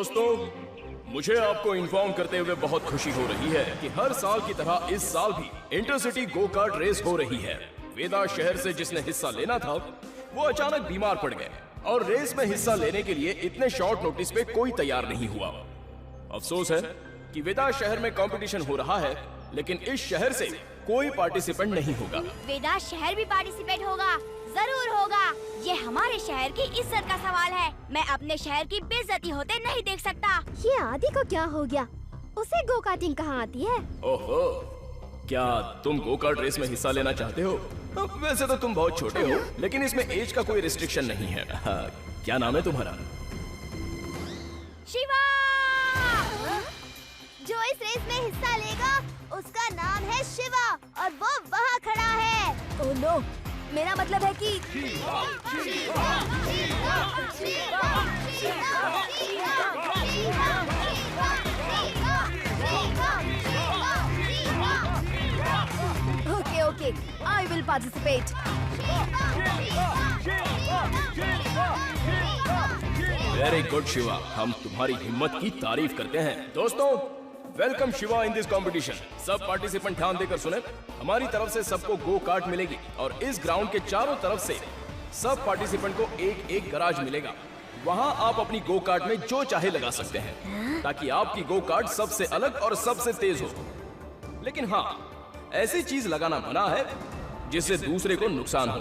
दोस्तों, मुझे आपको इन्फॉर्म करते हुए बहुत खुशी हो रही है कि हर साल की तरह इस साल भी इंटरसिटी गो कार्ट रेस हो रही है। वेदा शहर से जिसने हिस्सा लेना था वो अचानक बीमार पड़ गए और रेस में हिस्सा लेने के लिए इतने शॉर्ट नोटिस पे कोई तैयार नहीं हुआ। अफसोस है कि वेदा शहर में कंपटीशन हो रहा है, लेकिन इस शहर से कोई पार्टिसिपेंट नहीं होगा। वेदा शहर भी पार्टिसिपेट होगा, जरूर होगा। ये हमारे शहर की इज्जत का सवाल है। मैं अपने शहर की बेइज्जती होते नहीं देख सकता। ये आदि को क्या हो गया? उसे गो कार्टिंग कहाँ आती है? ओहो, क्या तुम गो कार्ट रेस में हिस्सा लेना चाहते हो? वैसे तो तुम बहुत छोटे हो, लेकिन इसमें एज का कोई रिस्ट्रिक्शन नहीं है। क्या नाम है तुम्हारा? शिवा। जो इस रेस में हिस्सा लेगा उसका नाम है शिवा और वो वहाँ खड़ा है। ओह नो, मेरा मतलब है कि okay, I will participate. Very good Shiva, हम तुम्हारी हिम्मत की तारीफ करते हैं। दोस्तों, welcome Shiva in this competition. सब पार्टिसिपेंट ध्यान देकर सुने। हमारी तरफ से सबको गो कार्ट मिलेगी और इस ग्राउंड के चारों तरफ से सब पार्टिसिपेंट को एक एक गराज मिलेगा। वहां आप अपनी गो कार्ट में जो चाहे लगा सकते हैं ताकि आपकी गो कार्ट सबसे अलग और सबसे तेज हो। लेकिन हाँ, ऐसी चीज लगाना मना है जिससे दूसरे को नुकसान हो।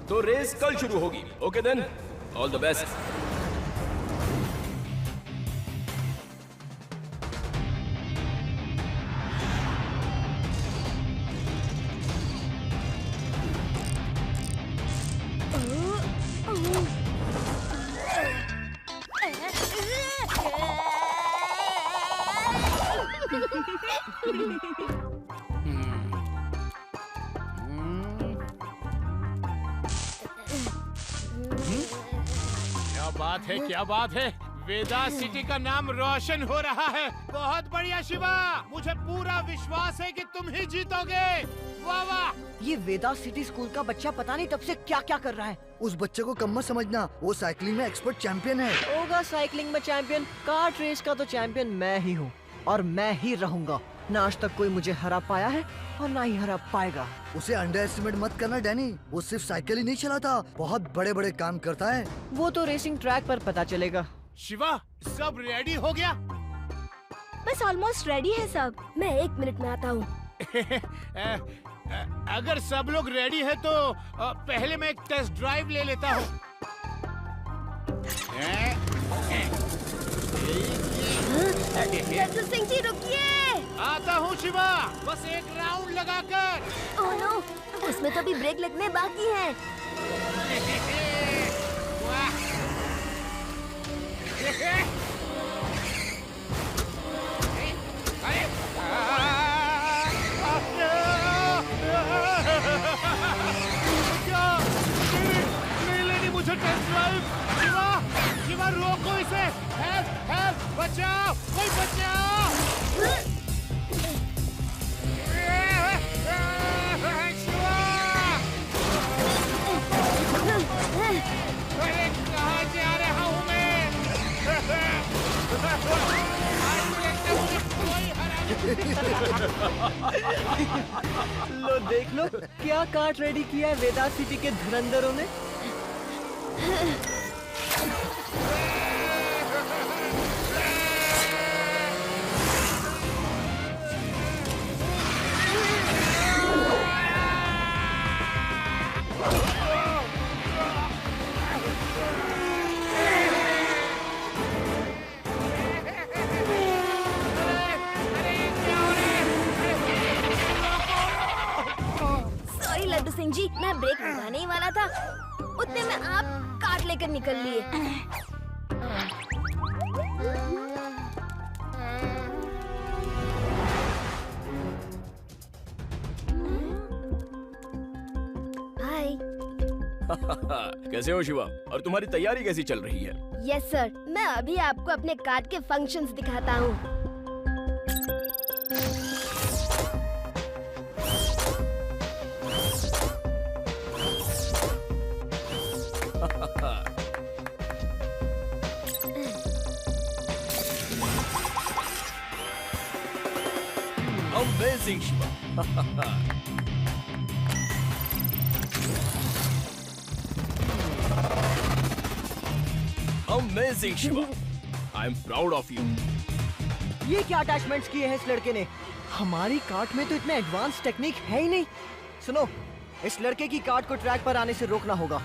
तो रेस कल शुरू होगी। Okay then, all the best. क्या बात है, वेदा सिटी का नाम रोशन हो रहा है। बहुत बढ़िया शिवा, मुझे पूरा विश्वास है कि तुम ही जीतोगे। वाह वाह। ये वेदा सिटी स्कूल का बच्चा पता नहीं तब से क्या क्या कर रहा है। उस बच्चे को कम मत समझना, वो साइकिलिंग में एक्सपर्ट चैंपियन है। होगा साइकिलिंग में चैंपियन, कार्ट रेस का तो चैंपियन मैं ही हूँ और मैं ही रहूंगा। न आज तक कोई मुझे हरा पाया है और ना ही हरा पाएगा। उसे अंडर एस्टिमेट मत करना डैनी, वो सिर्फ साइकिल ही नहीं चलाता, बहुत बड़े बड़े काम करता है। वो तो रेसिंग ट्रैक पर पता चलेगा। शिवा, सब रेडी हो गया? बस ऑलमोस्ट रेडी है सब। मैं 1 मिनट में आता हूँ। अगर सब लोग रेडी है तो पहले मैं एक टेस्ट ड्राइव ले लेता हूँ। सिंह जी रुकिए। आता हूँ शिवा, बस एक राउंड लगाकर। ओह नो, उसमें तो अभी ब्रेक लगने बाकी है। नहीं लेनी मुझे टेस्ट ड्राइव। शिवा, शिवा रोको इसे। हेल्प, हेल्प, बचाओ, कोई बचाओ। अरे कहाँ जा रहा हूँ मैं? लो देख लो, क्या कार्ट रेडी किया है वेदा सिटी के धुरंधरों ने। सिंह जी, मैं ब्रेक लगाने ही वाला था, उतने में आप कार्ट लेकर निकल लिए। हाय। कैसे हो शिवा, और तुम्हारी तैयारी कैसी चल रही है? यस सर, मैं अभी आपको अपने कार्ट के फंक्शंस दिखाता हूँ। Amazing Shiva. Amazing Shiva, I am proud of you. ये क्या अटैचमेंट्स किए हैं इस लड़के ने? हमारी कार्ट में तो इतने एडवांस टेक्निक है ही नहीं। सुनो, इस लड़के की कार्ट को ट्रैक पर आने से रोकना होगा।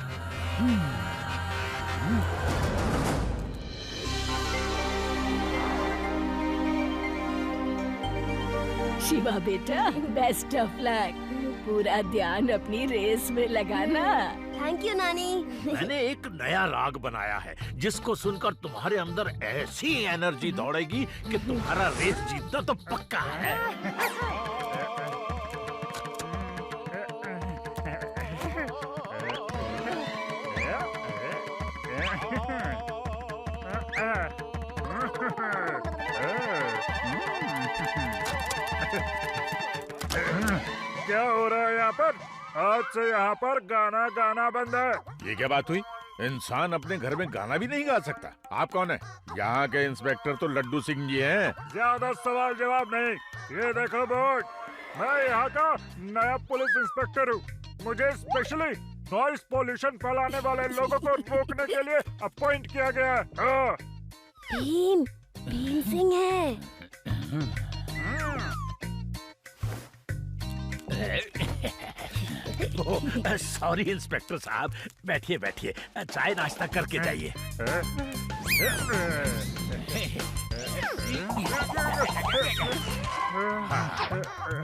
शिवा बेटा, बेस्ट ऑफ लक। पूरा ध्यान अपनी रेस में लगाना। थैंक यू नानी। मैंने एक नया राग बनाया है जिसको सुनकर तुम्हारे अंदर ऐसी एनर्जी दौड़ेगी कि तुम्हारा रेस जीतना तो पक्का है। क्या हो रहा है यहाँ पर? आज से यहाँ पर गाना गाना बंद है। ये क्या बात हुई? इंसान अपने घर में गाना भी नहीं गा सकता? आप कौन है? यहाँ के इंस्पेक्टर तो लड्डू सिंह जी हैं। ज्यादा सवाल जवाब नहीं। ये देखो बोर्ड, मैं यहाँ का नया पुलिस इंस्पेक्टर हूँ। मुझे स्पेशली नॉइस पोल्यूशन फैलाने वाले लोगों को रोकने के लिए अपॉइंट किया गया है। भीम सिंह है। सॉरी इंस्पेक्टर साहब, बैठिए बैठिए, चाय नाश्ता करके जाइए।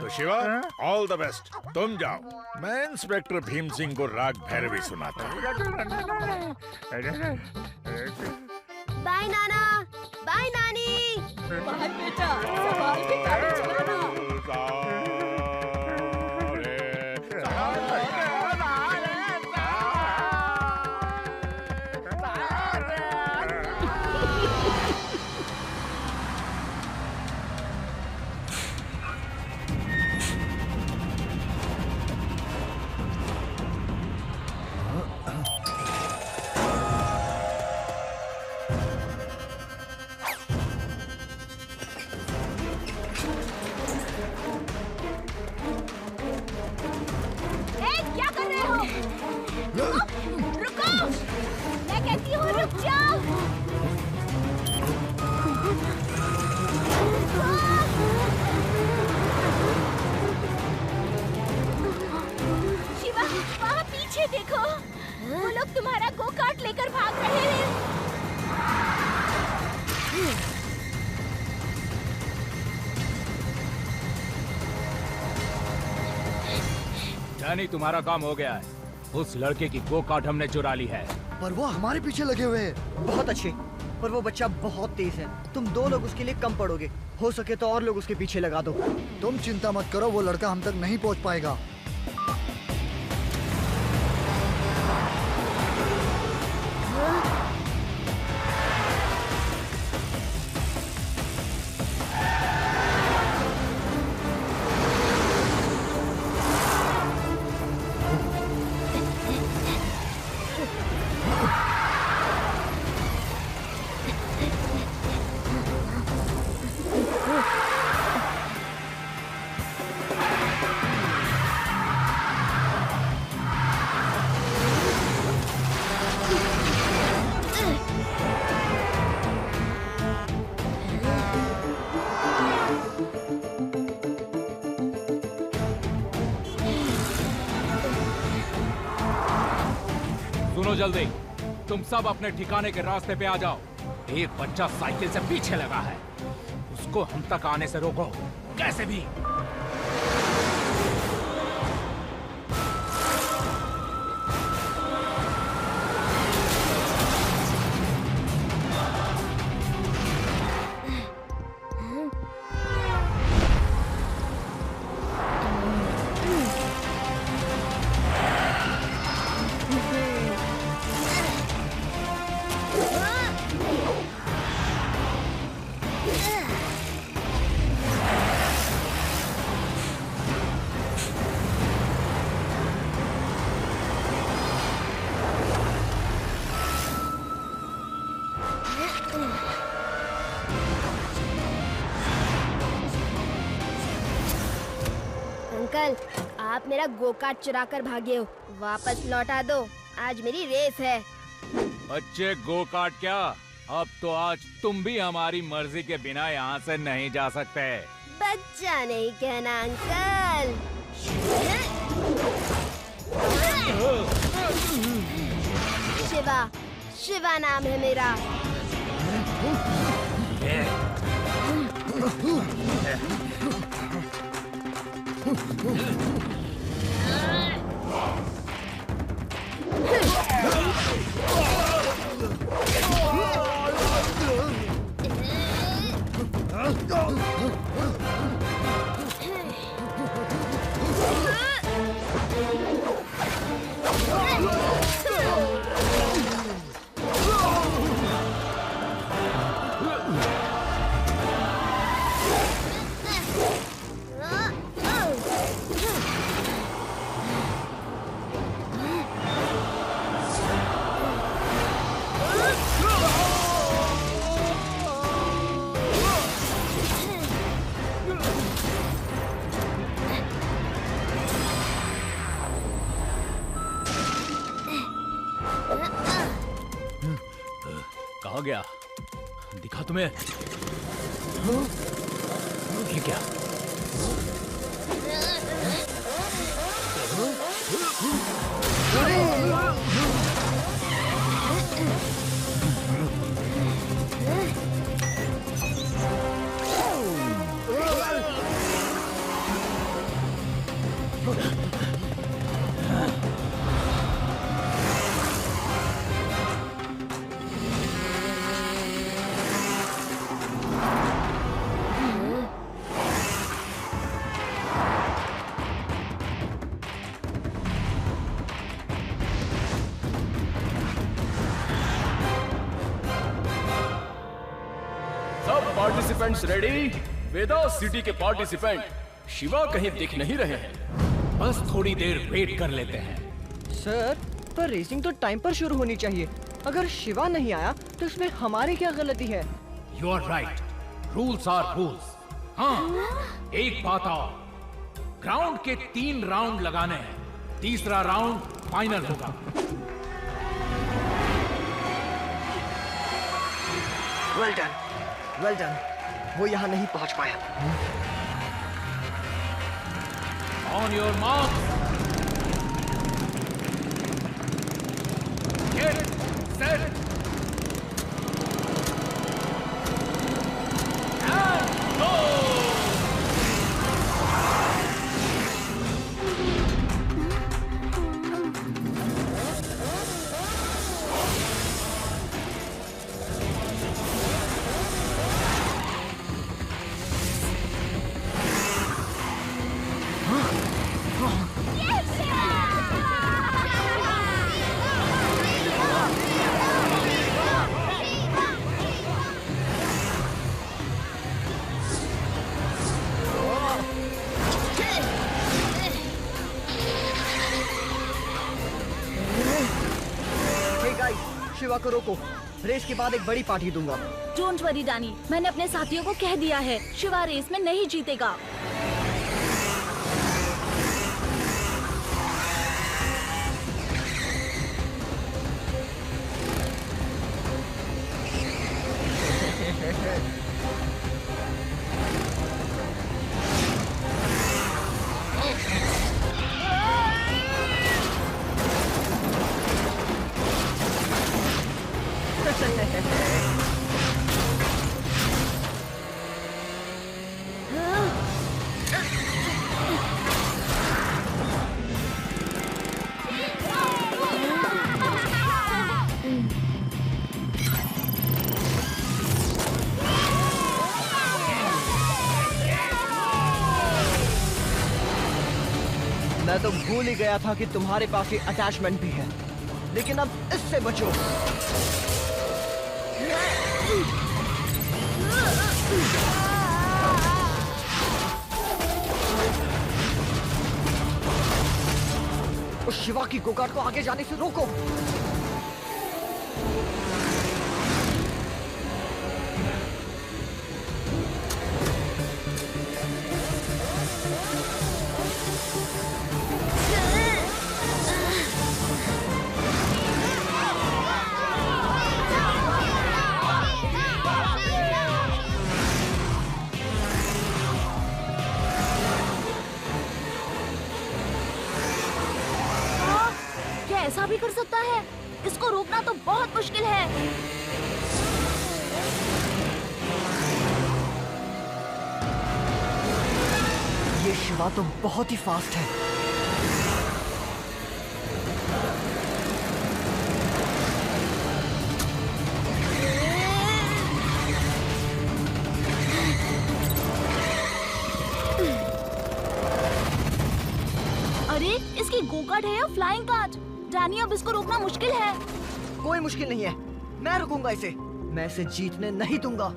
तो शिवा, ऑल द बेस्ट। तुम जाओ, मैं इंस्पेक्टर भीम सिंह को राग भैरवी सुनाता हूँ। बाय नाना, बाय नानी। बाय बेटा, संभाल के गाड़ी चलाना। देखो, वो लोग तुम्हारा गो कार्ट लेकर भाग रहे हैं। डैनी, तुम्हारा काम हो गया है। उस लड़के की गो कार्ट हमने चुरा ली है। पर वो हमारे पीछे लगे हुए हैं। बहुत अच्छे, पर वो बच्चा बहुत तेज है। तुम दो लोग उसके लिए कम पड़ोगे। हो सके तो और लोग उसके पीछे लगा दो। तुम चिंता मत करो, वो लड़का हम तक नहीं पहुंच पाएगा। सुनो जल्दी, तुम सब अपने ठिकाने के रास्ते पे आ जाओ। एक बच्चा साइकिल से पीछे लगा है, उसको हम तक आने से रोको कैसे भी। अंकल, आप मेरा गो कार्ट चुरा कर भागे हो, वापस लौटा दो। आज मेरी रेस है। बच्चे गो कार्ट क्या, अब तो आज तुम भी हमारी मर्जी के बिना यहाँ से नहीं जा सकते। बच्चा नहीं कहना अंकल। शिवा, शिवा नाम है मेरा। कहाँ गया? दिखा तुम्हें? ये क्या? Participants ready? वेदा सिटी के पार्टिसिपेंट शिवा कहीं दिख नहीं रहे हैं। बस थोड़ी देर वेट कर लेते हैं। सर, पर रेसिंग तो टाइम पर शुरू होनी चाहिए। अगर शिवा नहीं आया तो इसमें हमारी क्या गलती है? You are right, rules are rules. हाँ, एक बात और, ग्राउंड के 3 राउंड लगाने हैं, तीसरा राउंड फाइनल होगा। Well done, well done. वो यहाँ नहीं पहुँच पाया। On your mark, get set and go. Shiva को रोको, रेस के बाद एक बड़ी पार्टी दूंगा। डोंट वरी डैनी, मैंने अपने साथियों को कह दिया है, शिवा रेस में नहीं जीतेगा। मैं तो भूल ही गया था कि तुम्हारे पास ये अटैचमेंट भी है, लेकिन अब इससे बचो। उस शिवा की गोकार्ट को आगे जाने से रोको। भी कर सकता है। इसको रोकना तो बहुत मुश्किल है। ये शिवा तो बहुत ही फास्ट है। अरे इसकी गो कार्ट है या फ्लाइंग कार्ट? डैनी, अब इसको रोकना मुश्किल है। कोई मुश्किल नहीं है, मैं रुकूंगा इसे। मैं इसे जीतने नहीं दूंगा।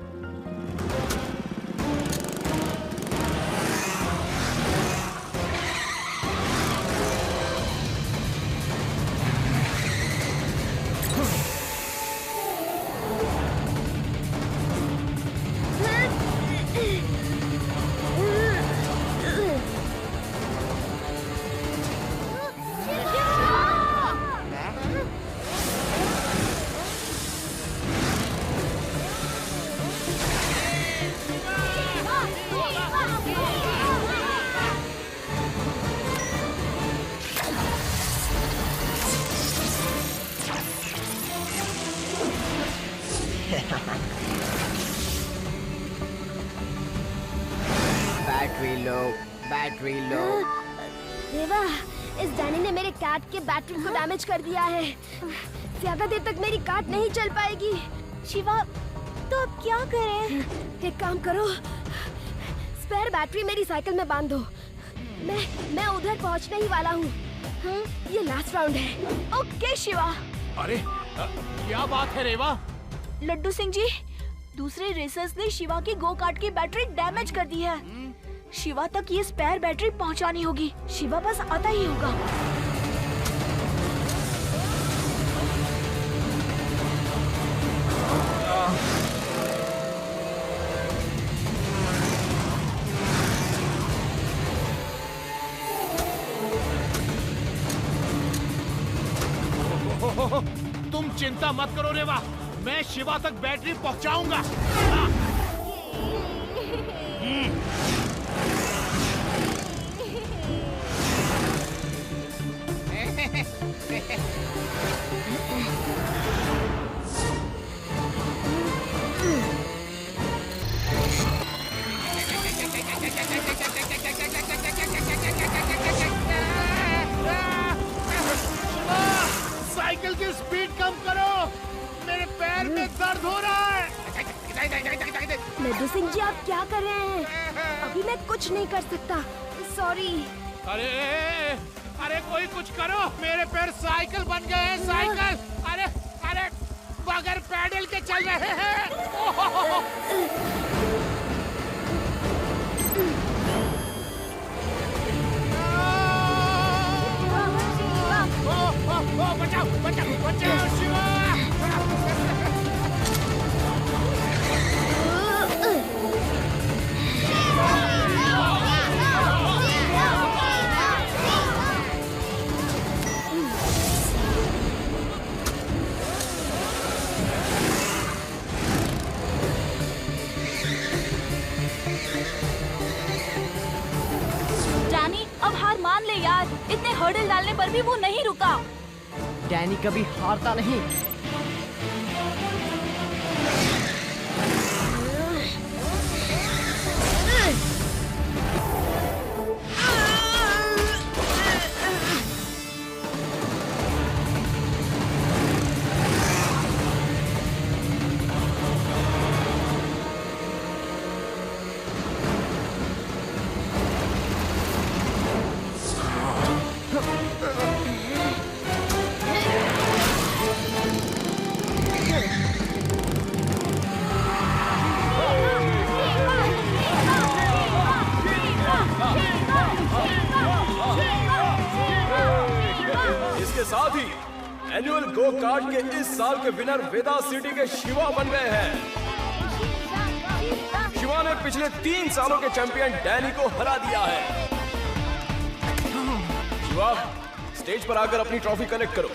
Battery low. देवा, इस डैनी ने मेरे कार्ट के बैटरी को डैमेज कर दिया है। ज्यादा देर तक मेरी कार्ट नहीं चल पाएगी। शिवा, तो अब क्या करें? एक काम करो, स्पेयर बैटरी मेरी साइकिल में बांध दो। मैं उधर पहुंचने ही वाला हूँ। हाँ, ये लास्ट राउंड है। ओके शिवा। अरे क्या बात है रेवा? लड्डू सिंह जी, दूसरे रेसर्स ने शिवा की गो कार्ट की बैटरी डैमेज कर दी है। शिवा तक ये स्पेयर बैटरी पहुंचानी होगी। शिवा बस आता ही होगा। तुम चिंता मत करो रेवा, मैं शिवा तक बैटरी पहुंचाऊंगा। साइकिल की स्पीड कम करो, मेरे पैर में दर्द हो रहा है। लड्डू सिंह जी, आप क्या कर रहे हैं? अभी मैं कुछ नहीं कर सकता, सॉरी। अरे कोई कुछ करो, मेरे पैर साइकिल बन गए हैं। साइकिल अरे बगैर पैडल के चल रहे हैं। बचाओ शिवा। डैनी, अब हार मान ले यार। इतने हर्डल डालने पर भी वो नहीं रुका। डैनी कभी हारता नहीं। इसके साथ ही एनुअल गो कार्ट के इस साल के विनर वेदा सिटी के शिवा बन गए हैं। शिवा ने पिछले 3 सालों के चैंपियन डैनी को हरा दिया है। शिवा, स्टेज पर आकर अपनी ट्रॉफी कलेक्ट करो।